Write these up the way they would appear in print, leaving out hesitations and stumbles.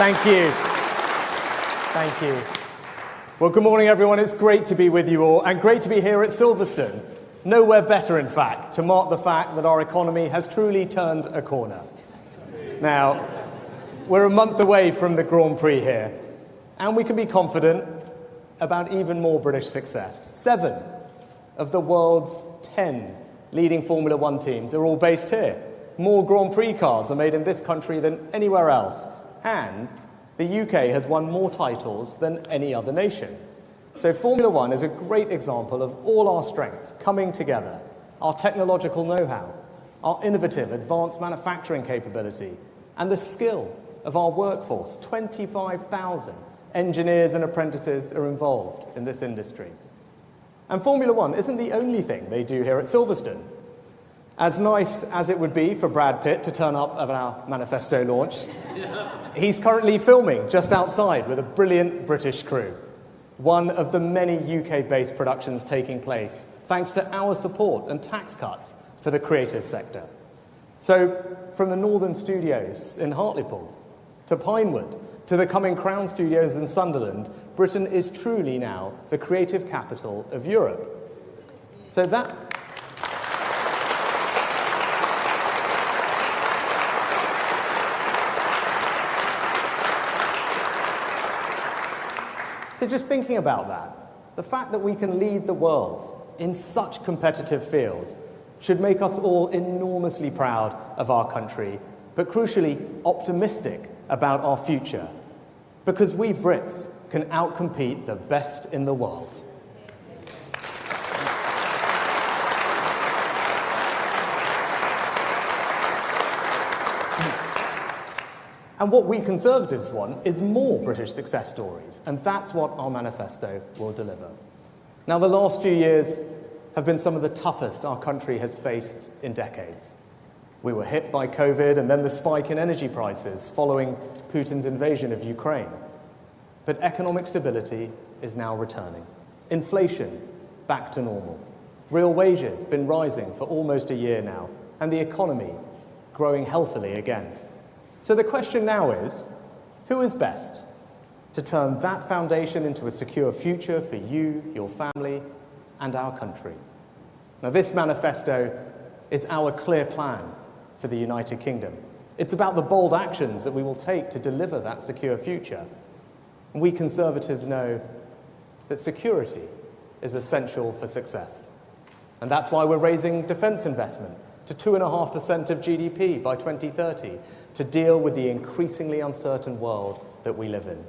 Thank you. Thank you. Well, good morning, everyone. It's great to be with you all, and great to be here at Silverstone. Nowhere better, in fact, to mark the fact that our economy has truly turned a corner. Now, we're a month away from the Grand Prix here, and we can be confident about even more British success. 7 of the world's 10 leading Formula One teams are all based here. More Grand Prix cars are made in this country than anywhere else, and the UK has won more titles than any other nation. So Formula One is a great example of all our strengths coming together, our technological know-how, our innovative advanced manufacturing capability, and the skill of our workforce. 25,000 engineers and apprentices are involved in this industry. And Formula One isn't the only thing they do here at Silverstone. As nice as it would be for Brad Pitt to turn up at our Manifesto launch, he's currently filming just outside with a brilliant British crew. One of the many UK-based productions taking place, thanks to our support and tax cuts for the creative sector. So, from the Northern Studios in Hartlepool, to Pinewood, to the coming Crown Studios in Sunderland, Britain is truly now the creative capital of Europe. So just thinking about that, the fact that we can lead the world in such competitive fields should make us all enormously proud of our country, but crucially optimistic about our future, because we Brits can outcompete the best in the world. And what we Conservatives want is more British success stories, and that's what our manifesto will deliver. Now, the last few years have been some of the toughest our country has faced in decades. We were hit by COVID and then the spike in energy prices following Putin's invasion of Ukraine. But economic stability is now returning. Inflation back to normal. Real wages been rising for almost a year now, and the economy growing healthily again. So the question now is, who is best to turn that foundation into a secure future for you, your family, and our country? Now, this manifesto is our clear plan for the United Kingdom. It's about the bold actions that we will take to deliver that secure future. And we Conservatives know that security is essential for success. And that's why we're raising defence investment to 2.5% of GDP by 2030 to deal with the increasingly uncertain world that we live in.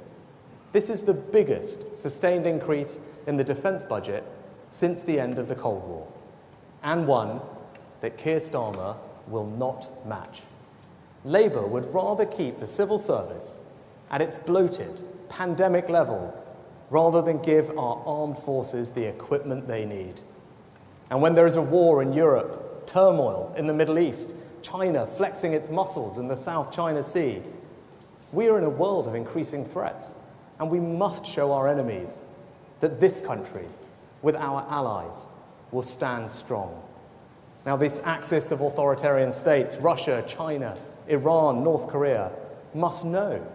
This is the biggest sustained increase in the defence budget since the end of the Cold War, and one that Keir Starmer will not match. Labour would rather keep the civil service at its bloated, pandemic level rather than give our armed forces the equipment they need. And when there is a war in Europe, turmoil in the Middle East, China flexing its muscles in the South China Sea, we are in a world of increasing threats, and we must show our enemies that this country, with our allies, will stand strong. Now, this axis of authoritarian states, Russia, China, Iran, North Korea, must know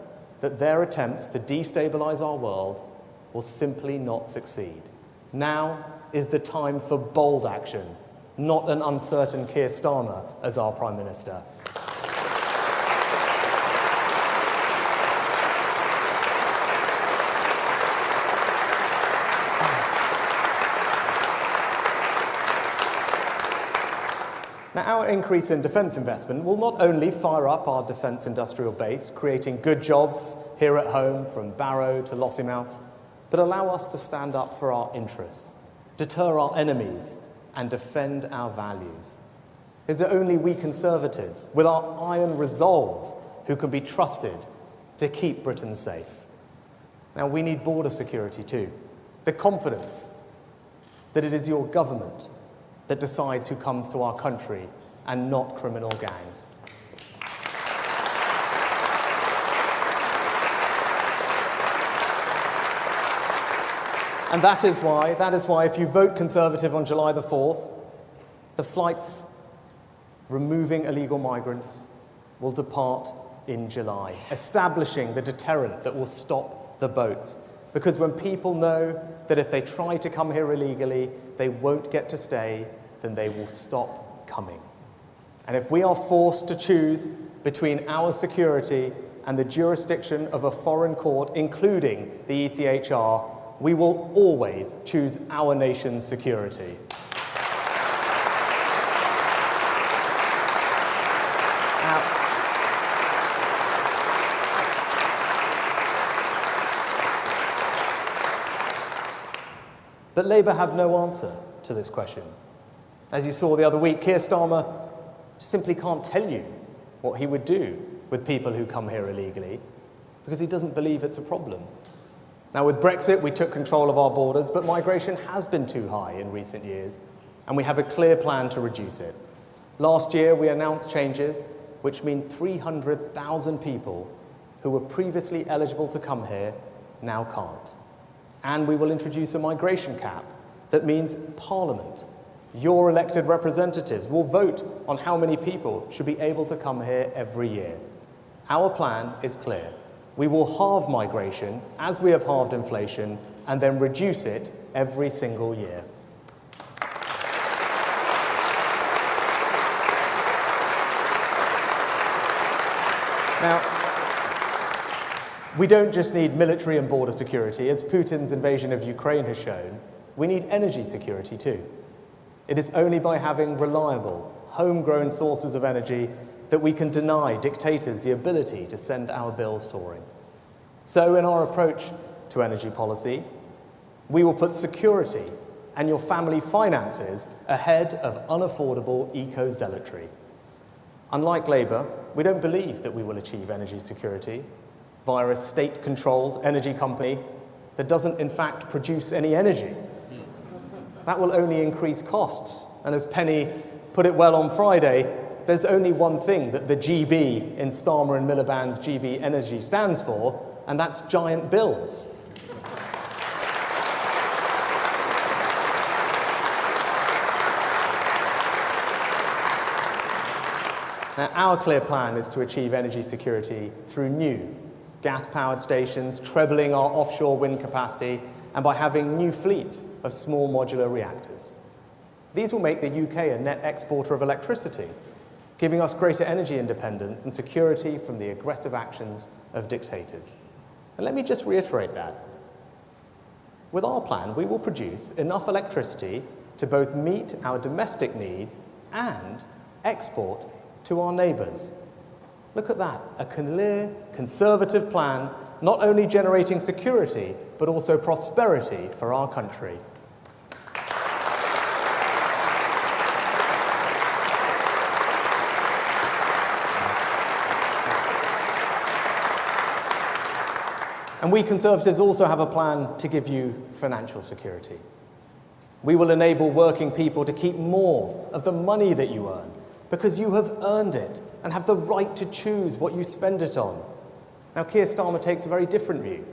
that their attempts to destabilize our world will simply not succeed. Now is the time for bold action, not an uncertain Keir Starmer as our Prime Minister. Now, our increase in defence investment will not only fire up our defence industrial base, creating good jobs here at home from Barrow to Lossiemouth, but allow us to stand up for our interests, deter our enemies, and defend our values. It's only we Conservatives, with our iron resolve, who can be trusted to keep Britain safe. Now, we need border security too. The confidence that it is your government that decides who comes to our country and not criminal gangs. And that is why if you vote Conservative on July the 4th, the flights removing illegal migrants will depart in July, establishing the deterrent that will stop the boats. Because when people know that if they try to come here illegally, they won't get to stay, then they will stop coming. And if we are forced to choose between our security and the jurisdiction of a foreign court, including the ECHR, we will always choose our nation's security. But Labour have no answer to this question. As you saw the other week, Keir Starmer simply can't tell you what he would do with people who come here illegally because he doesn't believe it's a problem. Now, with Brexit, we took control of our borders, but migration has been too high in recent years, and we have a clear plan to reduce it. Last year, we announced changes which mean 300,000 people who were previously eligible to come here now can't. And we will introduce a migration cap that means Parliament, your elected representatives, will vote on how many people should be able to come here every year. Our plan is clear. We will halve migration as we have halved inflation and then reduce it every single year. Now, we don't just need military and border security. As Putin's invasion of Ukraine has shown, we need energy security too. It is only by having reliable, homegrown sources of energy that we can deny dictators the ability to send our bills soaring. So in our approach to energy policy, we will put security and your family finances ahead of unaffordable eco-zealotry. Unlike Labour, we don't believe that we will achieve energy security via a state-controlled energy company that doesn't in fact produce any energy. That will only increase costs. And as Penny put it well on Friday, there's only one thing that the GB in Starmer and Miliband's GB Energy stands for, and that's giant bills. Now, our clear plan is to achieve energy security through new gas-powered stations, trebling our offshore wind capacity, and by having new fleets of small modular reactors. These will make the UK a net exporter of electricity, giving us greater energy independence and security from the aggressive actions of dictators. And let me just reiterate that. With our plan, we will produce enough electricity to both meet our domestic needs and export to our neighbours. Look at that, a clear, conservative plan, not only generating security, but also prosperity for our country. And we Conservatives also have a plan to give you financial security. We will enable working people to keep more of the money that you earn, because you have earned it and have the right to choose what you spend it on. Now, Keir Starmer takes a very different view.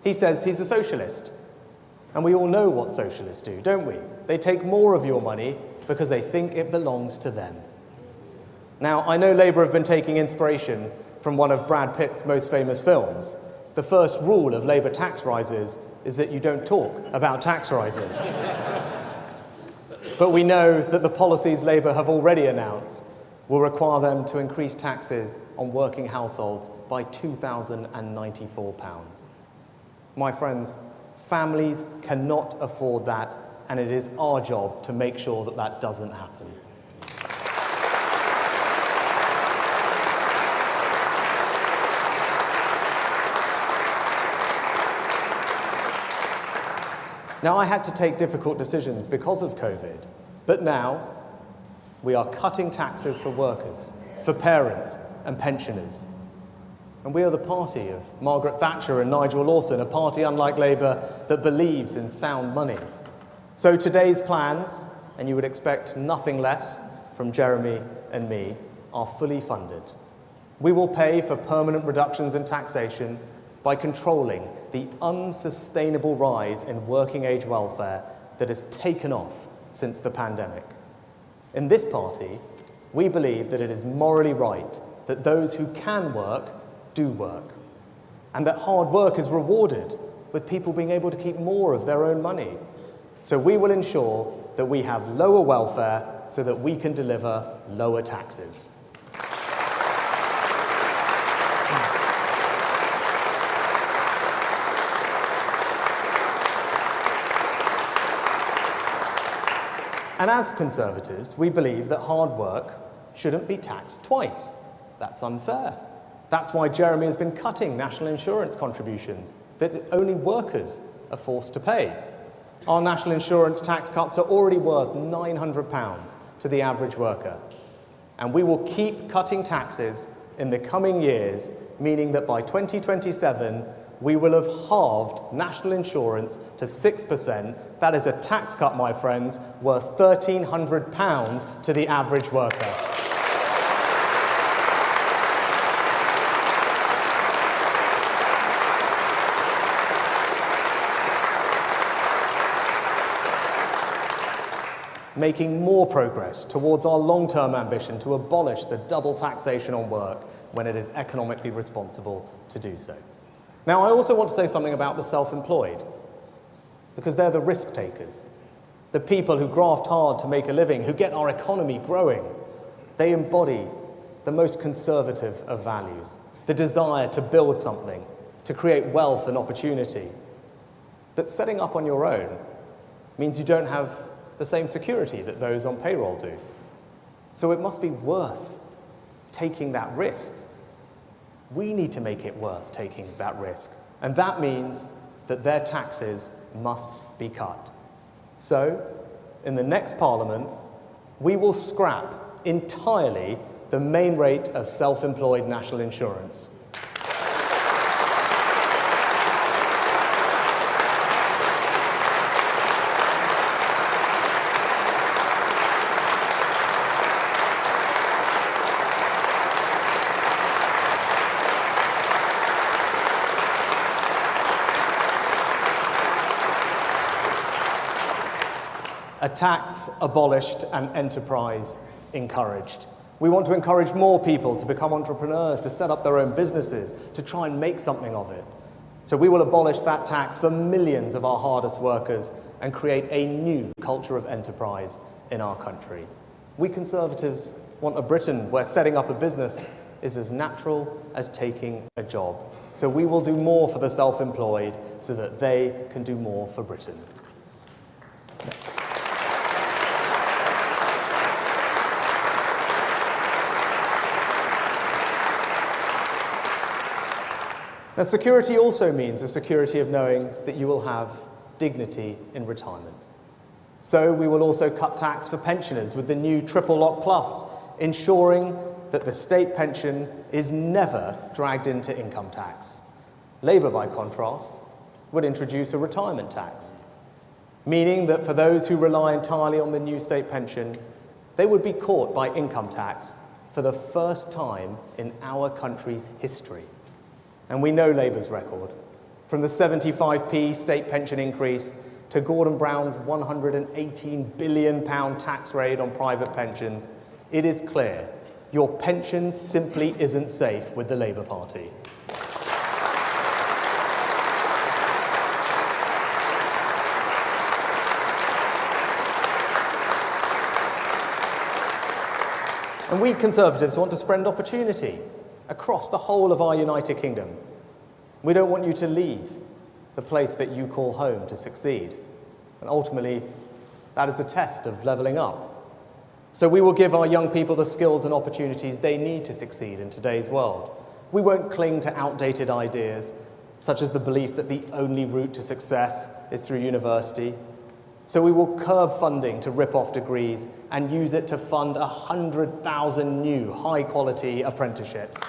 He says he's a socialist. And we all know what socialists do, don't we? They take more of your money because they think it belongs to them. Now, I know Labour have been taking inspiration from one of Brad Pitt's most famous films. The first rule of Labour tax rises is that you don't talk about tax rises. But we know that the policies Labour have already announced will require them to increase taxes on working households by £2,094. My friends, families cannot afford that, and it is our job to make sure that that doesn't happen. Now, I had to take difficult decisions because of COVID, but now we are cutting taxes for workers, for parents and pensioners. And we are the party of Margaret Thatcher and Nigel Lawson, a party, unlike Labour, that believes in sound money. So today's plans, and you would expect nothing less from Jeremy and me, are fully funded. We will pay for permanent reductions in taxation by controlling the unsustainable rise in working-age welfare that has taken off since the pandemic. In this party, we believe that it is morally right that those who can work do work, and that hard work is rewarded with people being able to keep more of their own money. So we will ensure that we have lower welfare so that we can deliver lower taxes. And as Conservatives, we believe that hard work shouldn't be taxed twice. That's unfair. That's why Jeremy has been cutting national insurance contributions that only workers are forced to pay. Our national insurance tax cuts are already worth £900 to the average worker. And we will keep cutting taxes in the coming years, meaning that by 2027, we will have halved national insurance to 6%. That is a tax cut, my friends, worth £1,300 to the average worker. Making more progress towards our long-term ambition to abolish the double taxation on work when it is economically responsible to do so. Now, I also want to say something about the self-employed, because they're the risk takers, the people who graft hard to make a living, who get our economy growing. They embody the most conservative of values, the desire to build something, to create wealth and opportunity. But setting up on your own means you don't have the same security that those on payroll do. So it must be worth taking that risk. We need to make it worth taking that risk. And that means that their taxes must be cut. So, in the next Parliament, we will scrap entirely the main rate of self-employed national insurance. A tax abolished and enterprise encouraged. We want to encourage more people to become entrepreneurs, to set up their own businesses, to try and make something of it. So we will abolish that tax for millions of our hardest workers and create a new culture of enterprise in our country. We Conservatives want a Britain where setting up a business is as natural as taking a job. So we will do more for the self-employed so that they can do more for Britain. Now, security also means a security of knowing that you will have dignity in retirement. So we will also cut tax for pensioners with the new Triple Lock Plus, ensuring that the state pension is never dragged into income tax. Labour, by contrast, would introduce a retirement tax, meaning that for those who rely entirely on the new state pension, they would be caught by income tax for the first time in our country's history. And we know Labour's record. From the 75p state pension increase to Gordon Brown's £118 billion tax raid on private pensions, it is clear your pension simply isn't safe with the Labour Party. And we Conservatives want to spread opportunity across the whole of our United Kingdom. We don't want you to leave the place that you call home to succeed. And ultimately, that is a test of levelling up. So we will give our young people the skills and opportunities they need to succeed in today's world. We won't cling to outdated ideas, such as the belief that the only route to success is through university. So we will curb funding to rip off degrees and use it to fund 100,000 new high-quality apprenticeships.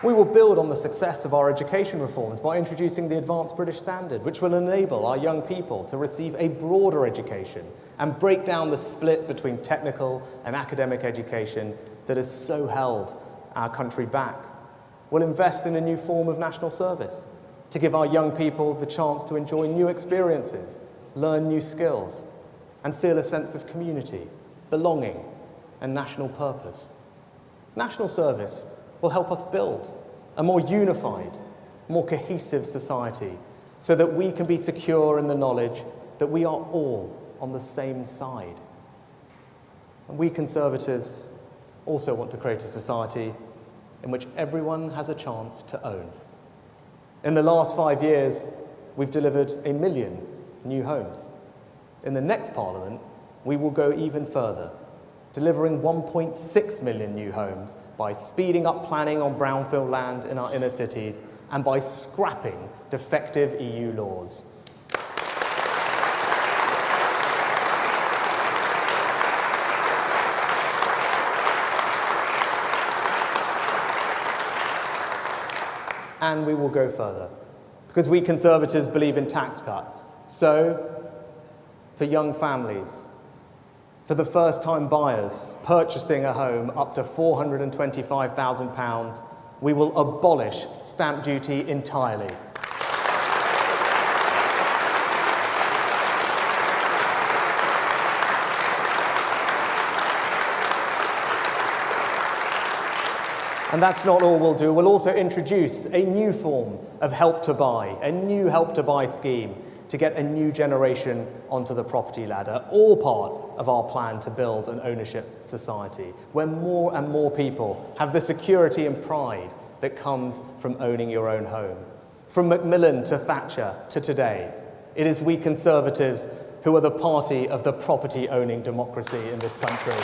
We will build on the success of our education reforms by introducing the Advanced British Standard, which will enable our young people to receive a broader education and break down the split between technical and academic education that has so held our country back. We'll invest in a new form of national service, to give our young people the chance to enjoy new experiences, learn new skills, and feel a sense of community, belonging, and national purpose. National service will help us build a more unified, more cohesive society so that we can be secure in the knowledge that we are all on the same side. And we Conservatives also want to create a society in which everyone has a chance to own. In the last 5 years, we've delivered 1 million new homes. In the next Parliament, we will go even further, delivering 1.6 million new homes by speeding up planning on brownfield land in our inner cities and by scrapping defective EU laws. And we will go further, because we Conservatives believe in tax cuts. So, for young families, for the first-time buyers purchasing a home up to £425,000, we will abolish stamp duty entirely. And that's not all we'll do. We'll also introduce a new form of Help to Buy, a new Help to Buy scheme to get a new generation onto the property ladder, all part of our plan to build an ownership society where more and more people have the security and pride that comes from owning your own home. From Macmillan to Thatcher to today, it is we Conservatives who are the party of the property-owning democracy in this country.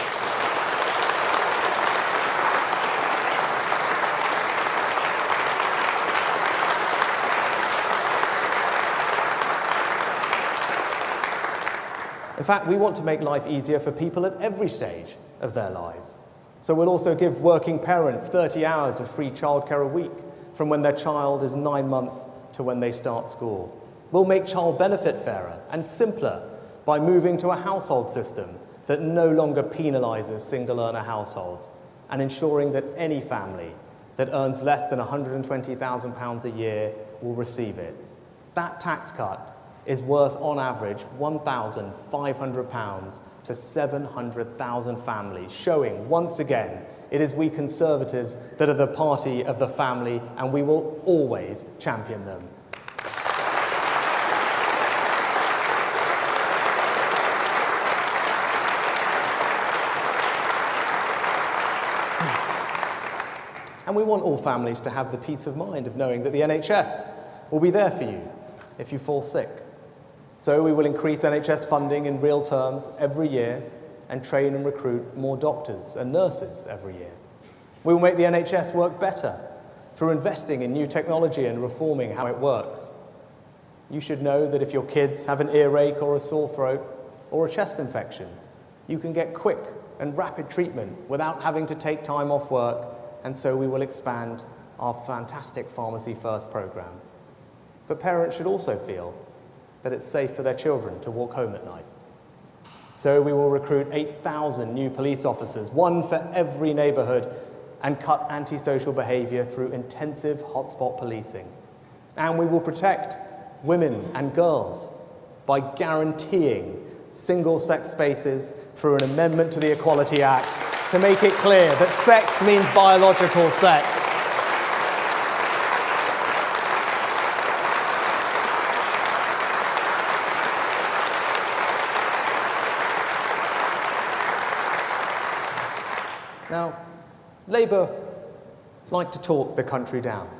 In fact, we want to make life easier for people at every stage of their lives. So we'll also give working parents 30 hours of free childcare a week from when their child is 9 months to when they start school. We'll make child benefit fairer and simpler by moving to a household system that no longer penalises single-earner households and ensuring that any family that earns less than £120,000 a year will receive it. That tax cut is worth, on average, £1,500 to 700,000 families, showing, once again, it is we Conservatives that are the party of the family, and we will always champion them. And we want all families to have the peace of mind of knowing that the NHS will be there for you if you fall sick. So we will increase NHS funding in real terms every year and train and recruit more doctors and nurses every year. We will make the NHS work better through investing in new technology and reforming how it works. You should know that if your kids have an earache or a sore throat or a chest infection, you can get quick and rapid treatment without having to take time off work, and so we will expand our fantastic Pharmacy First programme. But parents should also feel that it's safe for their children to walk home at night. So we will recruit 8,000 new police officers, one for every neighbourhood, and cut antisocial behaviour through intensive hotspot policing. And we will protect women and girls by guaranteeing single-sex spaces through an amendment to the Equality Act to make it clear that sex means biological sex. Now, Labour like to talk the country down.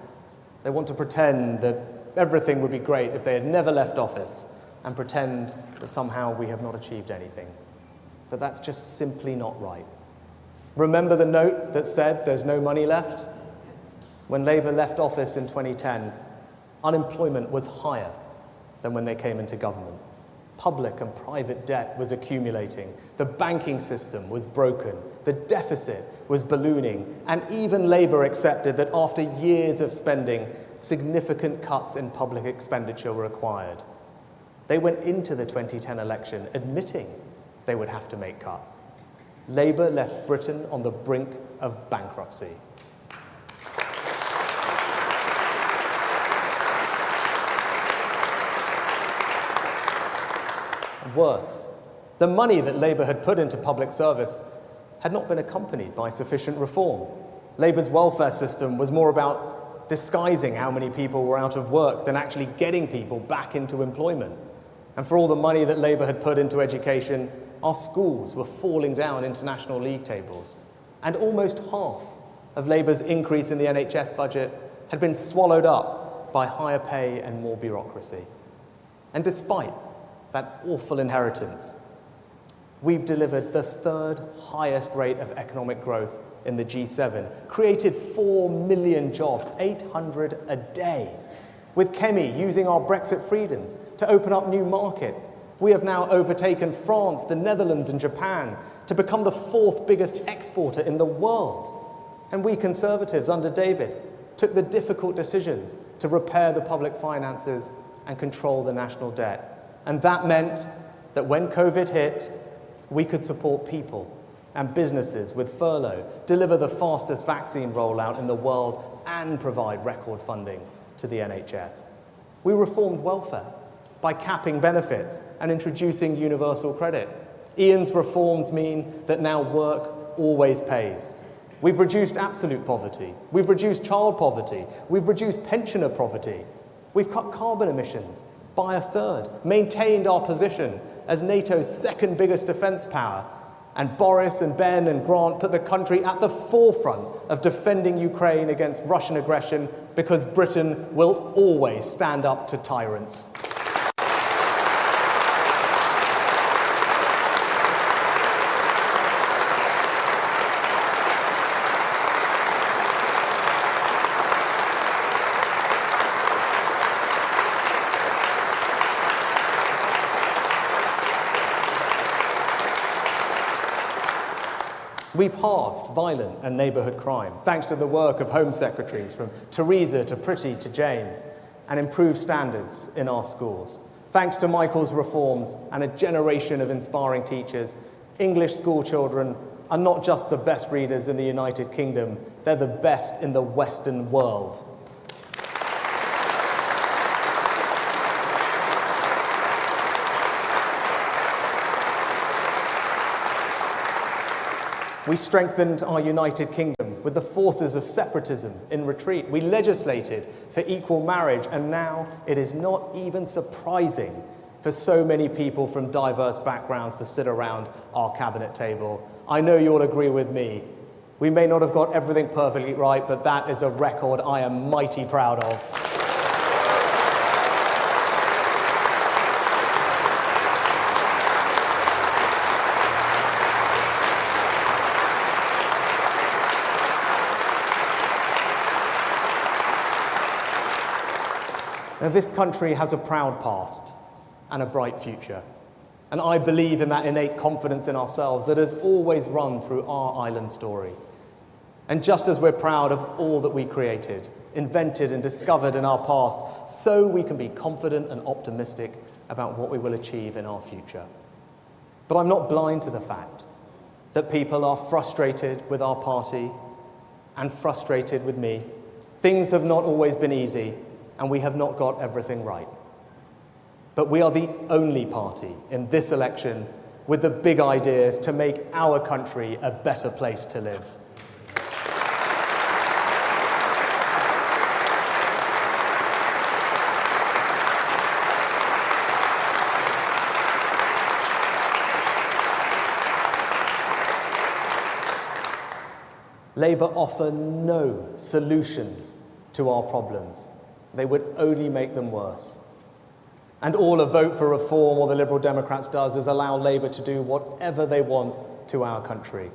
They want to pretend that everything would be great if they had never left office and pretend that somehow we have not achieved anything. But that's just simply not right. Remember the note that said there's no money left? When Labour left office in 2010, unemployment was higher than when they came into government. Public and private debt was accumulating, the banking system was broken, the deficit was ballooning, and even Labour accepted that after years of spending, significant cuts in public expenditure were required. They went into the 2010 election admitting they would have to make cuts. Labour left Britain on the brink of bankruptcy. worse. The money that Labour had put into public service had not been accompanied by sufficient reform. Labour's welfare system was more about disguising how many people were out of work than actually getting people back into employment. And for all the money that Labour had put into education, our schools were falling down international league tables. And almost half of Labour's increase in the NHS budget had been swallowed up by higher pay and more bureaucracy. And despite that awful inheritance, we've delivered the third highest rate of economic growth in the G7, created 4 million jobs, 800 a day. With Kemi using our Brexit freedoms to open up new markets, we have now overtaken France, the Netherlands and Japan to become the 4th biggest exporter in the world. And we Conservatives under David took the difficult decisions to repair the public finances and control the national debt. And that meant that when COVID hit, we could support people and businesses with furlough, deliver the fastest vaccine rollout in the world, and provide record funding to the NHS. We reformed welfare by capping benefits and introducing universal credit. Ian's reforms mean that now work always pays. We've reduced absolute poverty. We've reduced child poverty. We've reduced pensioner poverty. We've cut carbon emissions by a third, maintained our position as NATO's 2nd biggest defence power, and Boris and Ben and Grant put the country at the forefront of defending Ukraine against Russian aggression because Britain will always stand up to tyrants. We've halved violent and neighbourhood crime, thanks to the work of Home Secretaries from Theresa to Priti to James, and improved standards in our schools. Thanks to Michael's reforms and a generation of inspiring teachers, English school children are not just the best readers in the United Kingdom, they're the best in the Western world. We strengthened our United Kingdom with the forces of separatism in retreat. We legislated for equal marriage, and now it is not even surprising for so many people from diverse backgrounds to sit around our cabinet table. I know you'll agree with me. We may not have got everything perfectly right, but that is a record I am mighty proud of. Now, this country has a proud past and a bright future, and I believe in that innate confidence in ourselves that has always run through our island story. And just as we're proud of all that we created, invented and discovered in our past, so we can be confident and optimistic about what we will achieve in our future. But I'm not blind to the fact that people are frustrated with our party and frustrated with me. Things have not always been easy, and we have not got everything right. But we are the only party in this election with the big ideas to make our country a better place to live. Labour offer no solutions to our problems. They would only make them worse. And all a vote for reform or the Liberal Democrats does is allow Labour to do whatever they want to our country.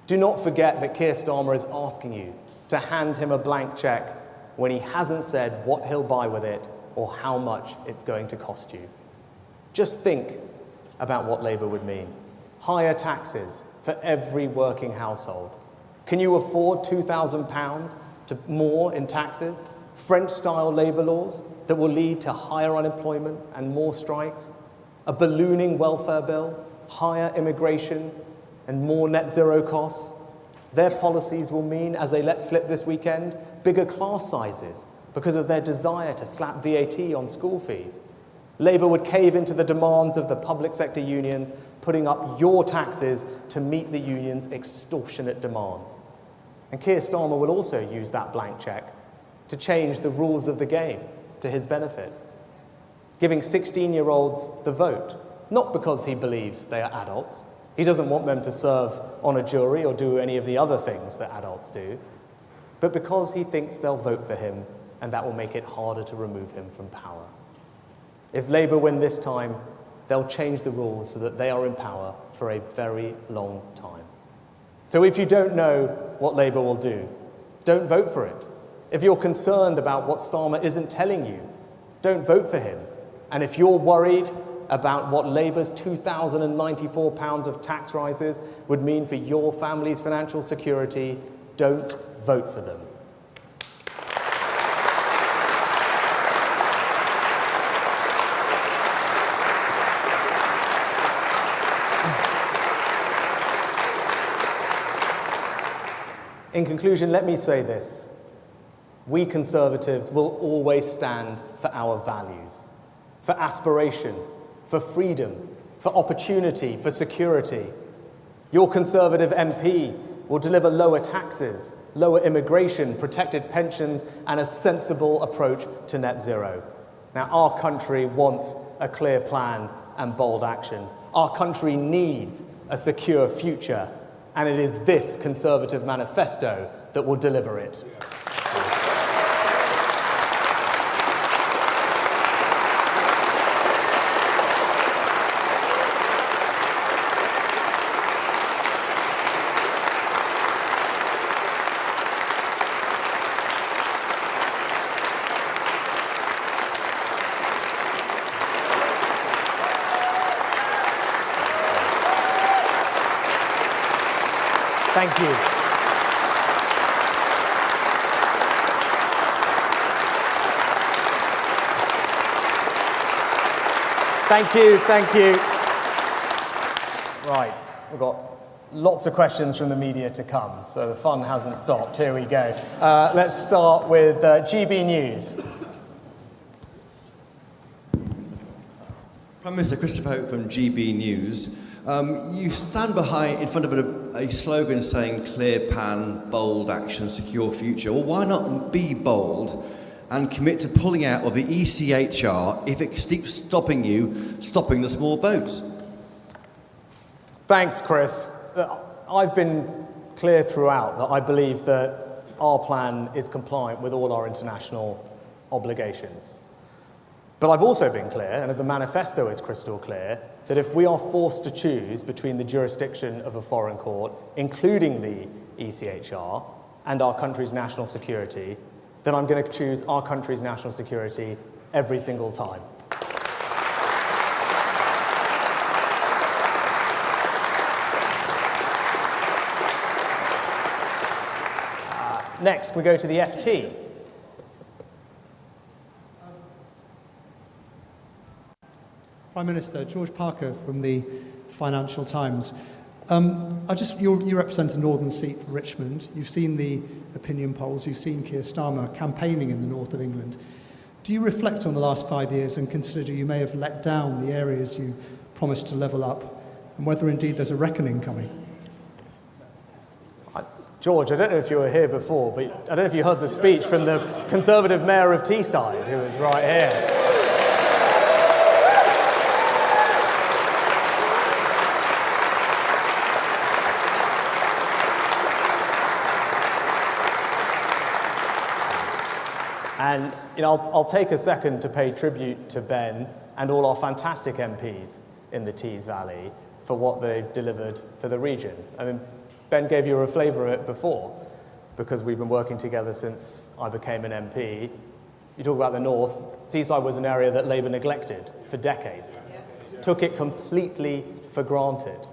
Do not forget that Keir Starmer is asking you to hand him a blank cheque when he hasn't said what he'll buy with it or how much it's going to cost you. Just think about what Labour would mean. Higher taxes for every working household. Can you afford £2,000 more in taxes? French-style labour laws that will lead to higher unemployment and more strikes, a ballooning welfare bill, higher immigration, and more net zero costs. Their policies will mean, as they let slip this weekend, bigger class sizes because of their desire to slap VAT on school fees. Labour would cave into the demands of the public sector unions, putting up your taxes to meet the unions' extortionate demands. And Keir Starmer will also use that blank cheque to change the rules of the game to his benefit, giving 16-year-olds the vote, not because he believes they are adults. He doesn't want them to serve on a jury or do any of the other things that adults do, but because he thinks they'll vote for him and that will make it harder to remove him from power. If Labour win this time, they'll change the rules so that they are in power for a very long time. So if you don't know what Labour will do, don't vote for it. If you're concerned about what Starmer isn't telling you, don't vote for him. And if you're worried about what Labour's £2,094 of tax rises would mean for your family's financial security, don't vote for them. In conclusion, let me say this. We Conservatives will always stand for our values, for aspiration, for freedom, for opportunity, for security. Your Conservative MP will deliver lower taxes, lower immigration, protected pensions, and a sensible approach to net zero. Now, our country wants a clear plan and bold action. Our country needs a secure future, and it is this Conservative manifesto that will deliver it. Thank you. Thank you. Right, we've got lots of questions from the media to come, so the fun hasn't stopped. Here we go. Let's start with GB News. Prime Minister Christopher Hope from GB News. You stand in front of a slogan saying clear plan, bold action, secure future. Well, why not be bold and commit to pulling out of the ECHR if it keeps stopping the small boats? Thanks, Chris. I've been clear throughout that I believe that our plan is compliant with all our international obligations. But I've also been clear, and the manifesto is crystal clear, that if we are forced to choose between the jurisdiction of a foreign court, including the ECHR, and our country's national security, then I'm going to choose our country's national security every single time. Next, we go to the FT. Prime Minister, George Parker from the Financial Times. You represent a northern seat, Richmond. You've seen the opinion polls. You've seen Keir Starmer campaigning in the north of England. Do you reflect on the last 5 years and consider you may have let down the areas you promised to level up, and whether indeed there's a reckoning coming? George, I don't know if you were here before, but I don't know if you heard the speech from the Conservative Mayor of Teesside, who is right here. And I'll take a second to pay tribute to Ben and all our fantastic MPs in the Tees Valley for what they've delivered for the region. I mean, Ben gave you a flavour of it before, because we've been working together since I became an MP. You talk about the north, Teesside was an area that Labour neglected for decades, took it completely for granted.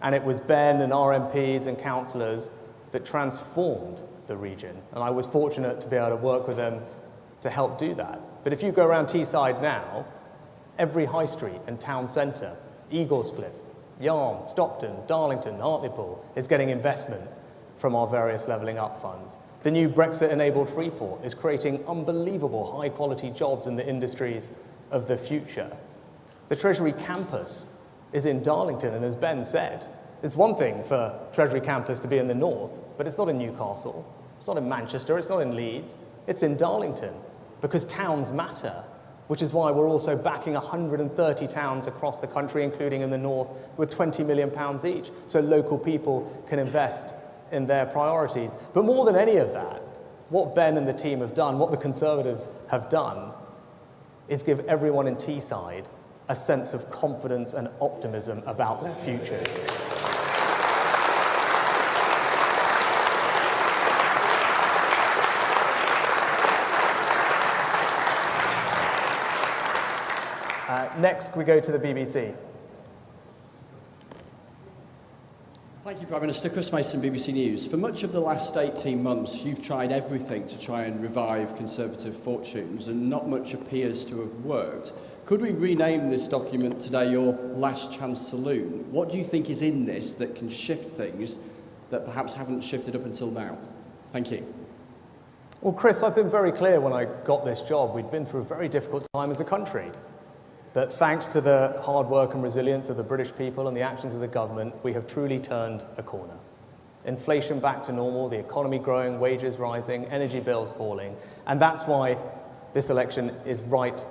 And it was Ben and our MPs and councillors that transformed the region. And I was fortunate to be able to work with them to help do that. But if you go around Teesside now, every high street and town centre, Eaglescliffe, Yarm, Stockton, Darlington, Hartlepool, is getting investment from our various levelling up funds. The new Brexit-enabled Freeport is creating unbelievable high-quality jobs in the industries of the future. The Treasury campus is in Darlington, and as Ben said, it's one thing for Treasury campus to be in the north, but it's not in Newcastle, it's not in Manchester, it's not in Leeds, it's in Darlington, because towns matter, which is why we're also backing 130 towns across the country, including in the north, with £20 million each, so local people can invest in their priorities. But more than any of that, what Ben and the team have done, what the Conservatives have done, is give everyone in Teesside a sense of confidence and optimism about their futures. Next, we go to the BBC. Thank you, Prime Minister. Chris Mason, BBC News. For much of the last 18 months, you've tried everything to try and revive Conservative fortunes, and not much appears to have worked. Could we rename this document today your Last Chance Saloon? What do you think is in this that can shift things that perhaps haven't shifted up until now? Thank you. Well, Chris, I've been very clear when I got this job. We'd been through a very difficult time as a country. But thanks to the hard work and resilience of the British people and the actions of the government, we have truly turned a corner. Inflation back to normal, the economy growing, wages rising, energy bills falling. And that's why this election is right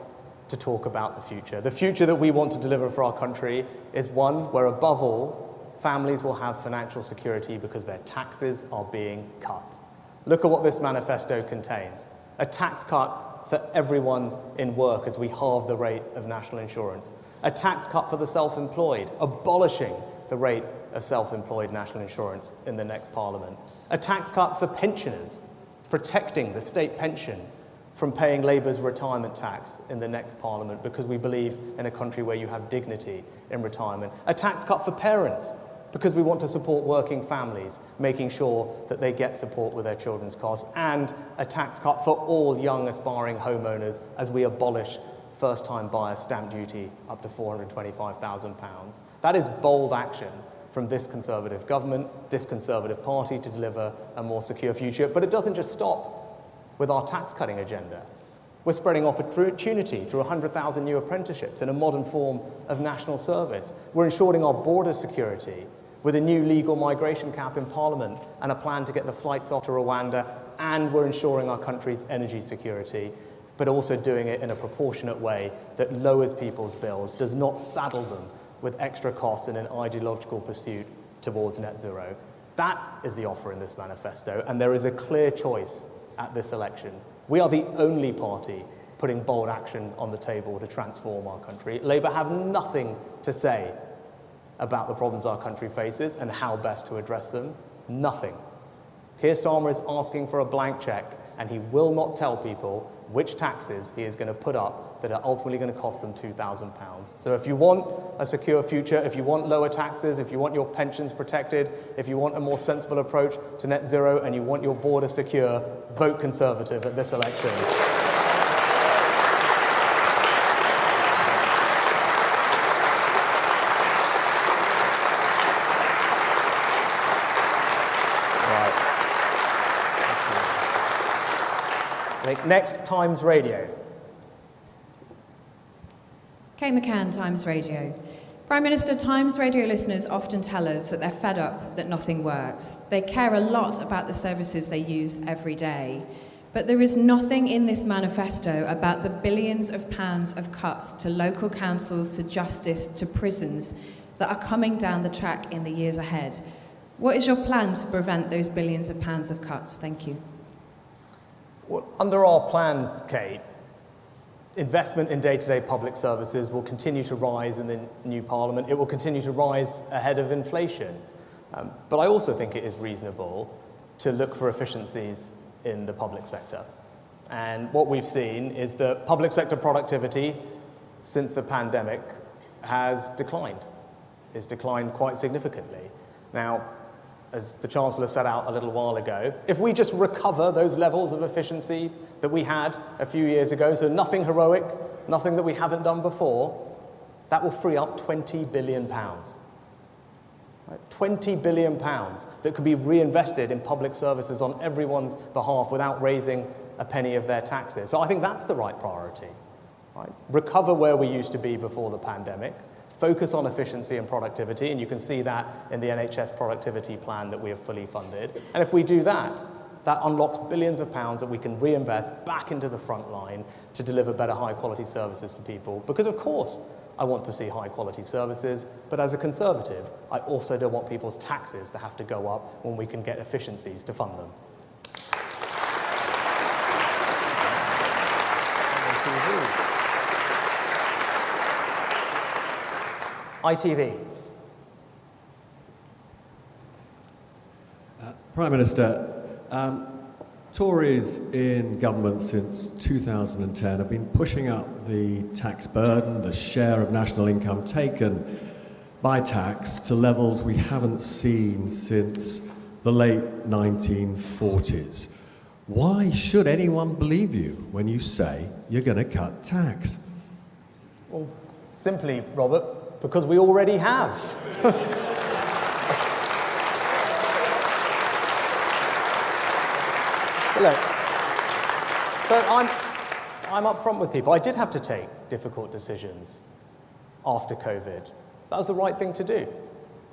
to talk about the future. The future that we want to deliver for our country is one where, above all, families will have financial security because their taxes are being cut. Look at what this manifesto contains. A tax cut for everyone in work as we halve the rate of national insurance. A tax cut for the self-employed, abolishing the rate of self-employed national insurance in the next Parliament. A tax cut for pensioners, protecting the state pension from paying Labour's retirement tax in the next Parliament because we believe in a country where you have dignity in retirement. A tax cut for parents because we want to support working families, making sure that they get support with their children's costs. And a tax cut for all young aspiring homeowners as we abolish first-time buyer stamp duty up to £425,000. That is bold action from this Conservative government, this Conservative party to deliver a more secure future. But it doesn't just stop with our tax-cutting agenda. We're spreading opportunity through 100,000 new apprenticeships in a modern form of national service. We're ensuring our border security with a new legal migration cap in Parliament and a plan to get the flights off to Rwanda, and we're ensuring our country's energy security, but also doing it in a proportionate way that lowers people's bills, does not saddle them with extra costs in an ideological pursuit towards net zero. That is the offer in this manifesto, and there is a clear choice at this election. We are the only party putting bold action on the table to transform our country. Labour have nothing to say about the problems our country faces and how best to address them. Nothing. Keir Starmer is asking for a blank cheque, and he will not tell people which taxes he is going to put up that are ultimately going to cost them £2,000. So if you want a secure future, if you want lower taxes, if you want your pensions protected, if you want a more sensible approach to net zero, and you want your border secure, vote Conservative at this election. Next, Times Radio. Kay McCann, Times Radio. Prime Minister, Times Radio listeners often tell us that they're fed up that nothing works. They care a lot about the services they use every day. But there is nothing in this manifesto about the billions of pounds of cuts to local councils, to justice, to prisons that are coming down the track in the years ahead. What is your plan to prevent those billions of pounds of cuts? Thank you. Well, under our plans, Kate, investment in day-to-day public services will continue to rise in the new Parliament. It will continue to rise ahead of inflation. But I also think it is reasonable to look for efficiencies in the public sector. And what we've seen is that public sector productivity since the pandemic has declined. It's declined quite significantly. Now, as the Chancellor set out a little while ago, if we just recover those levels of efficiency that we had a few years ago, so nothing heroic, nothing that we haven't done before, that will free up £20 billion. Right? £20 billion that could be reinvested in public services on everyone's behalf without raising a penny of their taxes. So I think that's the right priority. right? Recover where we used to be before the pandemic, focus on efficiency and productivity, and you can see that in the NHS productivity plan that we have fully funded. And if we do that, that unlocks billions of pounds that we can reinvest back into the front line to deliver better high-quality services for people. Because, of course, I want to see high-quality services, but as a Conservative, I also don't want people's taxes to have to go up when we can get efficiencies to fund them. ITV. Prime Minister, Tories in government since 2010 have been pushing up the tax burden, the share of national income taken by tax to levels we haven't seen since the late 1940s. Why should anyone believe you when you say you're going to cut tax? Well, simply, Robert, because we already have. Look, but I'm upfront with people. I did have to take difficult decisions after COVID. That was the right thing to do.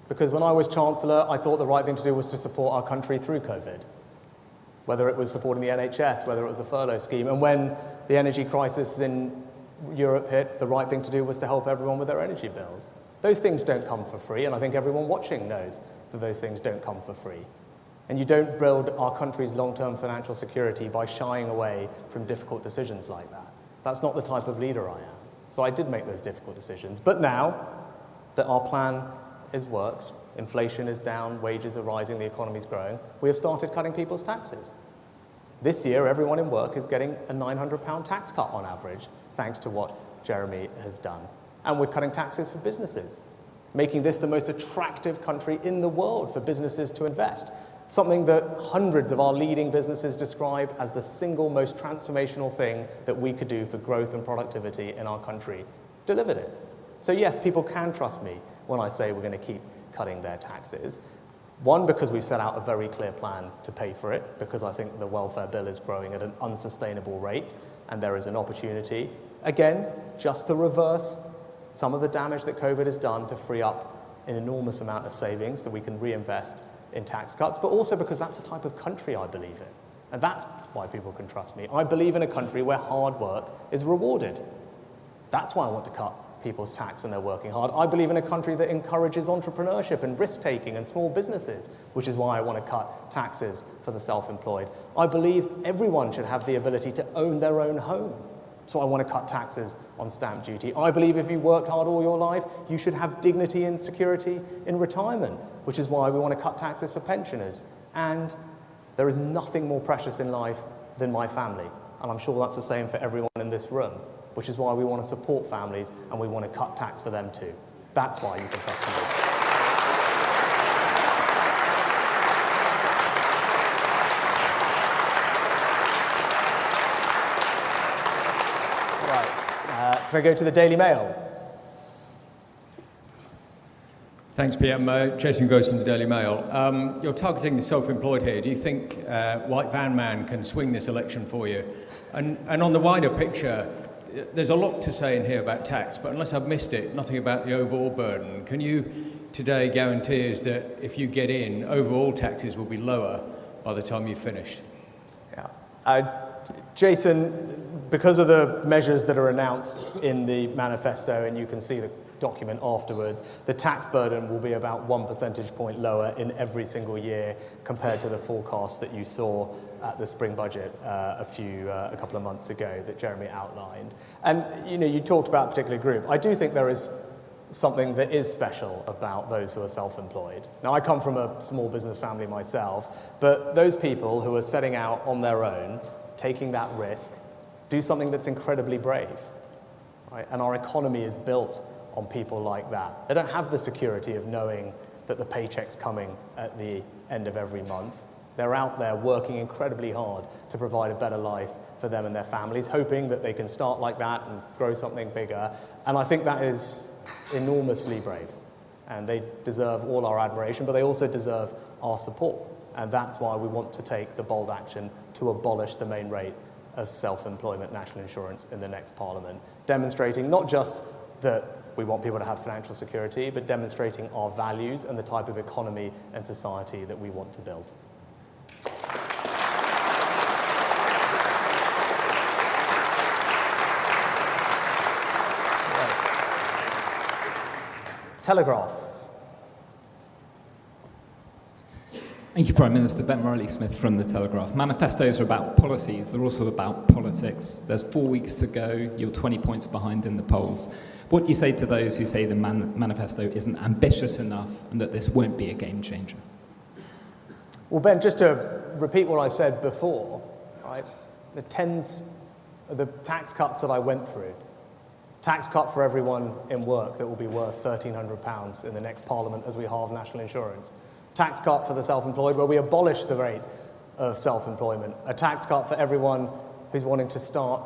Because when I was Chancellor, I thought the right thing to do was to support our country through COVID. Whether it was supporting the NHS, whether it was a furlough scheme. And when the energy crisis in Europe hit, the right thing to do was to help everyone with their energy bills. Those things don't come for free, and I think everyone watching knows that those things don't come for free. And you don't build our country's long-term financial security by shying away from difficult decisions like that. That's not the type of leader I am. So I did make those difficult decisions. But now that our plan has worked, inflation is down, wages are rising, the economy's growing, we have started cutting people's taxes. This year, everyone in work is getting a £900 tax cut on average, thanks to what Jeremy has done. And we're cutting taxes for businesses, making this the most attractive country in the world for businesses to invest. Something that hundreds of our leading businesses describe as the single most transformational thing that we could do for growth and productivity in our country. Delivered it. So yes, people can trust me when I say we're going to keep cutting their taxes. One, because we've set out a very clear plan to pay for it, because I think the welfare bill is growing at an unsustainable rate, and there is an opportunity, again, just to reverse some of the damage that COVID has done to free up an enormous amount of savings that we can reinvest in tax cuts, but also because that's the type of country I believe in. And that's why people can trust me. I believe in a country where hard work is rewarded. That's why I want to cut people's tax when they're working hard. I believe in a country that encourages entrepreneurship and risk-taking and small businesses, which is why I want to cut taxes for the self-employed. I believe everyone should have the ability to own their own home. So I want to cut taxes on stamp duty. I believe if you worked hard all your life, you should have dignity and security in retirement, which is why we want to cut taxes for pensioners. And there is nothing more precious in life than my family. And I'm sure that's the same for everyone in this room, which is why we want to support families and we want to cut tax for them too. That's why you can trust me. Can I go to the Daily Mail? Thanks, PM. Jason Gross from the Daily Mail. You're targeting the self-employed here. Do you think White Van Man can swing this election for you? And on the wider picture, there's a lot to say in here about tax, but unless I've missed it, nothing about the overall burden. Can you today guarantee us that if you get in, overall taxes will be lower by the time you've finished? Yeah. Jason, because of the measures that are announced in the manifesto, and you can see the document afterwards, the tax burden will be about 1 percentage point lower in every single year compared to the forecast that you saw at the spring budget a couple of months ago that Jeremy outlined. And you talked about a particular group. I do think there is something that is special about those who are self-employed. Now, I come from a small business family myself, but those people who are setting out on their own, taking that risk, do something that's incredibly brave, right? And our economy is built on people like that. They don't have the security of knowing that the paycheck's coming at the end of every month. They're out there working incredibly hard to provide a better life for them and their families, hoping that they can start like that and grow something bigger. And I think that is enormously brave. And they deserve all our admiration, but they also deserve our support. And that's why we want to take the bold action to abolish the main rate of self-employment national insurance in the next Parliament, demonstrating not just that we want people to have financial security, but demonstrating our values and the type of economy and society that we want to build. Telegraph. Thank you, Prime Minister. Ben Riley-Smith from The Telegraph. Manifestos are about policies. They're also about politics. There's 4 weeks to go. You're 20 points behind in the polls. What do you say to those who say the manifesto isn't ambitious enough and that this won't be a game changer? Well, Ben, just to repeat what I said before, right, the tax cuts that I went through, tax cut for everyone in work that will be worth £1,300 in the next Parliament as we halve national insurance. Tax cut for the self-employed where we abolish the rate of self-employment. A tax cut for everyone who's wanting to start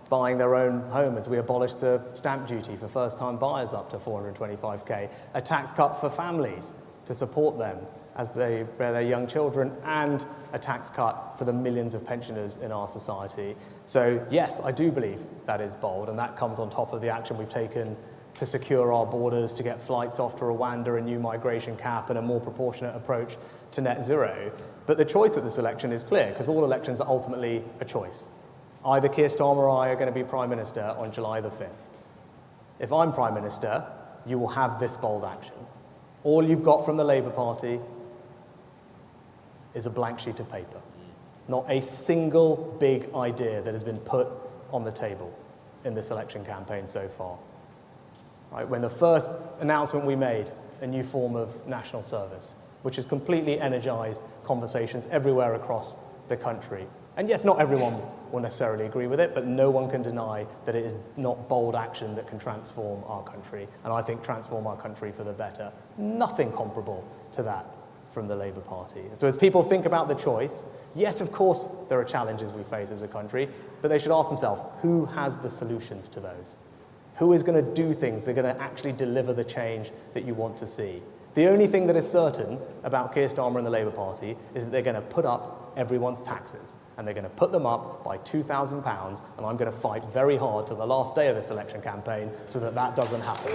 buying their own home as we abolish the stamp duty for first-time buyers up to 425k. A tax cut for families to support them as they bear their young children, and a tax cut for the millions of pensioners in our society. So yes, I do believe that is bold, and that comes on top of the action we've taken to secure our borders, to get flights off to Rwanda, a new migration cap, and a more proportionate approach to net zero. But the choice at this election is clear, because all elections are ultimately a choice. Either Keir Starmer or I are going to be Prime Minister on July the 5th. If I'm Prime Minister, you will have this bold action. All you've got from the Labour Party is a blank sheet of paper. Not a single big idea that has been put on the table in this election campaign so far. Right, when the first announcement we made, a new form of national service, which has completely energized conversations everywhere across the country. And yes, not everyone will necessarily agree with it, but no one can deny that it is not bold action that can transform our country, and I think transform our country for the better. Nothing comparable to that from the Labour Party. So as people think about the choice, yes, of course, there are challenges we face as a country, but they should ask themselves, who has the solutions to those? Who is going to do things that are going to actually deliver the change that you want to see? The only thing that is certain about Keir Starmer and the Labour Party is that they're going to put up everyone's taxes, and they're going to put them up by £2,000, and I'm going to fight very hard till the last day of this election campaign so that that doesn't happen.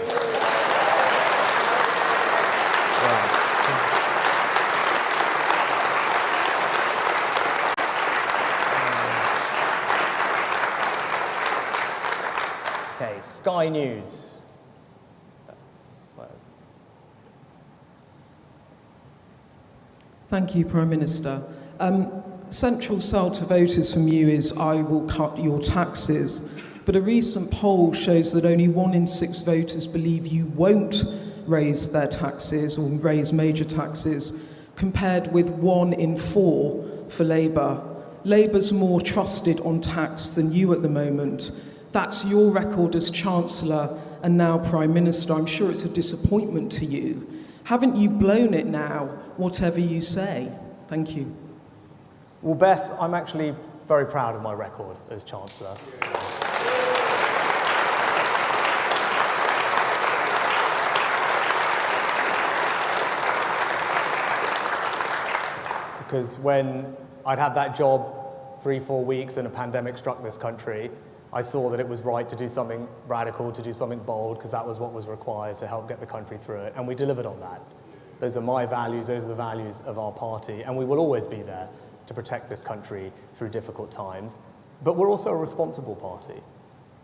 Okay, Sky News. Thank you, Prime Minister. Central sell to voters from you is, I will cut your taxes. But a recent poll shows that only 1 in 6 voters believe you won't raise their taxes or raise major taxes, compared with 1 in 4 for Labour. Labour's more trusted on tax than you at the moment. That's your record as Chancellor and now Prime Minister. I'm sure it's a disappointment to you. Haven't you blown it now, whatever you say? Thank you. Well, Beth, I'm actually very proud of my record as Chancellor. Because when I'd had that job 3-4 weeks and a pandemic struck this country, I saw that it was right to do something radical, to do something bold, because that was what was required to help get the country through it, and we delivered on that. Those are my values, those are the values of our party, and we will always be there to protect this country through difficult times. But we're also a responsible party.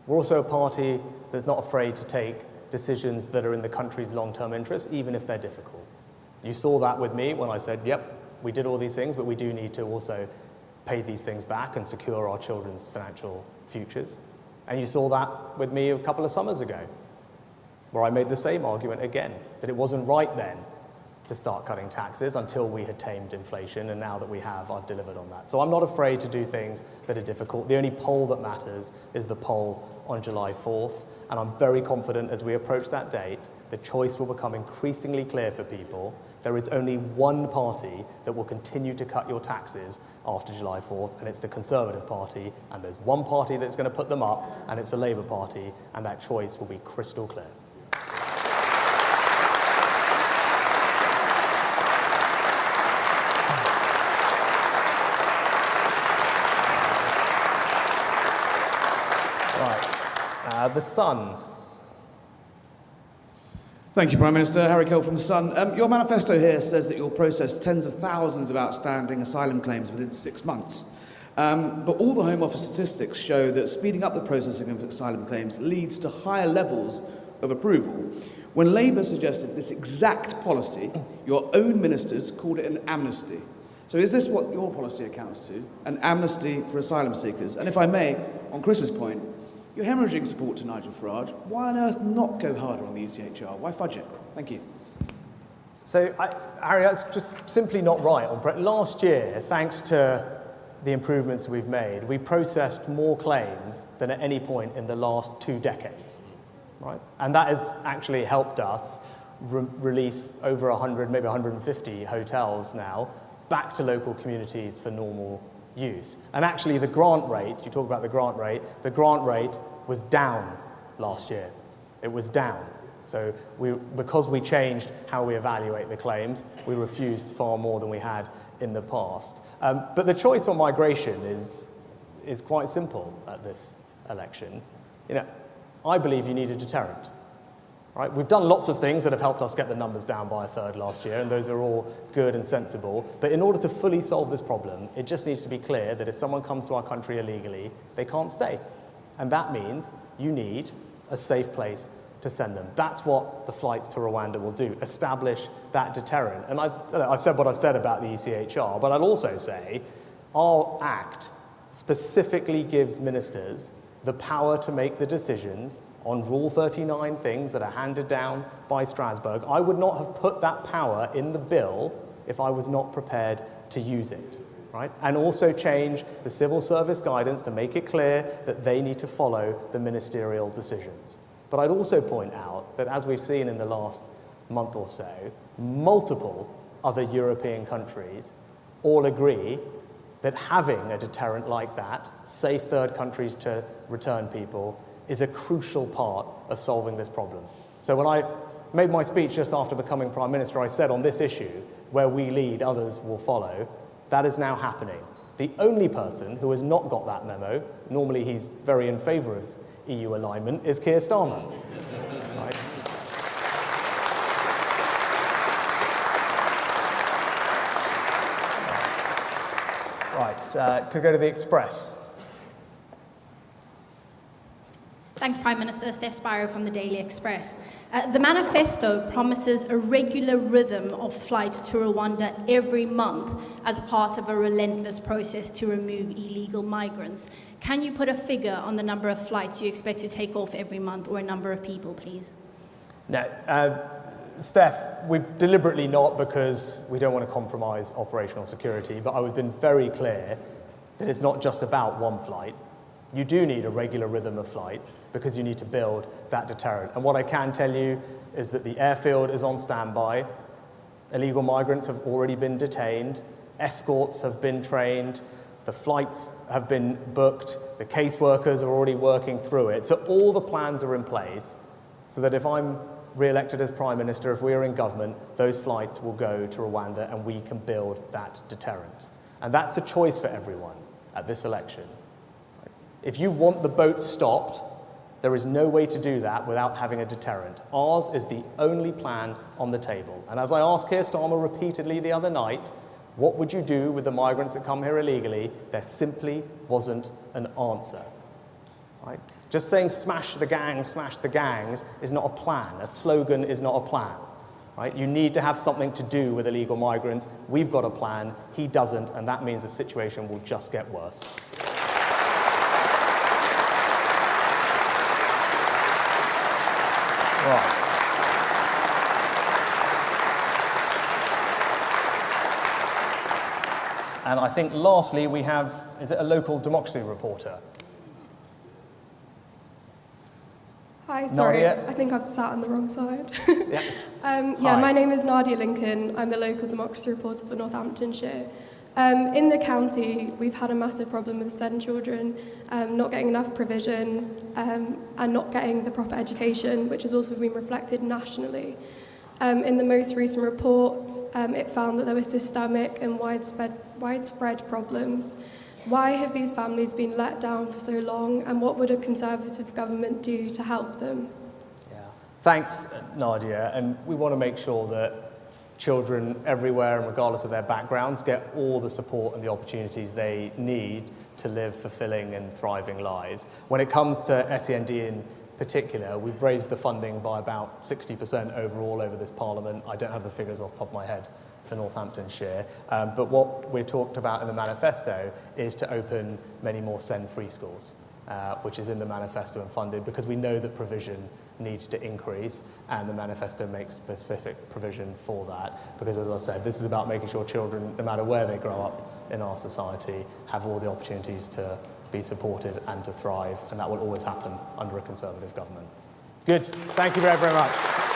We're also a party that's not afraid to take decisions that are in the country's long-term interests, even if they're difficult. You saw that with me when I said, yep, we did all these things, but we do need to also pay these things back and secure our children's financial futures. And you saw that with me a couple of summers ago, where I made the same argument again, that it wasn't right then to start cutting taxes until we had tamed inflation, and now that we have, I've delivered on that. So I'm not afraid to do things that are difficult. The only poll that matters is the poll on July 4th, and I'm very confident as we approach that date, the choice will become increasingly clear for people. There is only one party that will continue to cut your taxes after July 4th, and it's the Conservative Party, and there's one party that's going to put them up, and it's the Labour Party, and that choice will be crystal clear. Right. The Sun. Thank you, Prime Minister. Harry Cole from The Sun. Your manifesto here says that you'll process tens of thousands of outstanding asylum claims within 6 months. But all the Home Office statistics show that speeding up the processing of asylum claims leads to higher levels of approval. When Labour suggested this exact policy, your own ministers called it an amnesty. So is this what your policy accounts to? An amnesty for asylum seekers? And if I may, on Chris's point, you're hemorrhaging support to Nigel Farage. Why on earth not go harder on the ECHR? Why fudge it? Thank you. So, Harry, that's just simply not right. Last year, thanks to the improvements we've made, we processed more claims than at any point in the last 2 decades, right? And that has actually helped us release over 100, maybe 150 hotels now back to local communities for normal use. And actually the grant rate, you talk about the grant rate was down last year. It was down. So because we changed how we evaluate the claims, we refused far more than we had in the past. But the choice on migration is quite simple at this election. I believe you need a deterrent. Right? We've done lots of things that have helped us get the numbers down by a third last year, and those are all good and sensible. But in order to fully solve this problem, it just needs to be clear that if someone comes to our country illegally, they can't stay. And that means you need a safe place to send them. That's what the flights to Rwanda will do, establish that deterrent. And I've said what I've said about the ECHR, but I'll also say our act specifically gives ministers the power to make the decisions on Rule 39 things that are handed down by Strasbourg. I would not have put that power in the bill if I was not prepared to use it, right? And also change the civil service guidance to make it clear that they need to follow the ministerial decisions. But I'd also point out that, as we've seen in the last month or so, multiple other European countries all agree that having a deterrent like that, safe third countries to return people, is a crucial part of solving this problem. So when I made my speech just after becoming Prime Minister, I said on this issue, where we lead, others will follow. That is now happening. The only person who has not got that memo, normally he's very in favour of EU alignment, is Keir Starmer. Right? Right, could go to the Express. Thanks, Prime Minister. Steph Spiro from the Daily Express. The manifesto promises a regular rhythm of flights to Rwanda every month as part of a relentless process to remove illegal migrants. Can you put a figure on the number of flights you expect to take off every month, or a number of people, please? No, Steph, we're deliberately not, because we don't want to compromise operational security, but I've been very clear that it's not just about one flight. You do need a regular rhythm of flights because you need to build that deterrent. And what I can tell you is that the airfield is on standby. Illegal migrants have already been detained. Escorts have been trained. The flights have been booked. The caseworkers are already working through it. So all the plans are in place so that if I'm re-elected as Prime Minister, if we're in government, those flights will go to Rwanda and we can build that deterrent. And that's a choice for everyone at this election. If you want the boat stopped, there is no way to do that without having a deterrent. Ours is the only plan on the table. And as I asked Keir Starmer repeatedly the other night, what would you do with the migrants that come here illegally? There simply wasn't an answer. Right? Just saying smash the gangs is not a plan. A slogan is not a plan. Right? You need to have something to do with illegal migrants. We've got a plan. He doesn't, and that means the situation will just get worse. Right. And I think lastly we have, is it a local democracy reporter? Hi, sorry, Nadia? I think I've sat on the wrong side. Yeah. Yeah, my name is Nadia Lincoln. I'm the local democracy reporter for Northamptonshire. In the county, we've had a massive problem with SEND children, not getting enough provision and not getting the proper education, which has also been reflected nationally. In the most recent report, it found that there were systemic and widespread problems Why have these families been let down for so long, and what would a Conservative government do to help them? Yeah. Thanks, Nadia. And we want to make sure that children everywhere, and regardless of their backgrounds, get all the support and the opportunities they need to live fulfilling and thriving lives. When it comes to SEND in particular, we've raised the funding by about 60% overall over this Parliament. I don't have the figures off the top of my head for Northamptonshire, but what we talked about in the manifesto is to open many more SEND-free schools, which is in the manifesto and funded, because we know that provision needs to increase, and the manifesto makes specific provision for that, because as I said, this is about making sure children, no matter where they grow up in our society, have all the opportunities to be supported and to thrive, and that will always happen under a Conservative government. Good, thank you very, very much.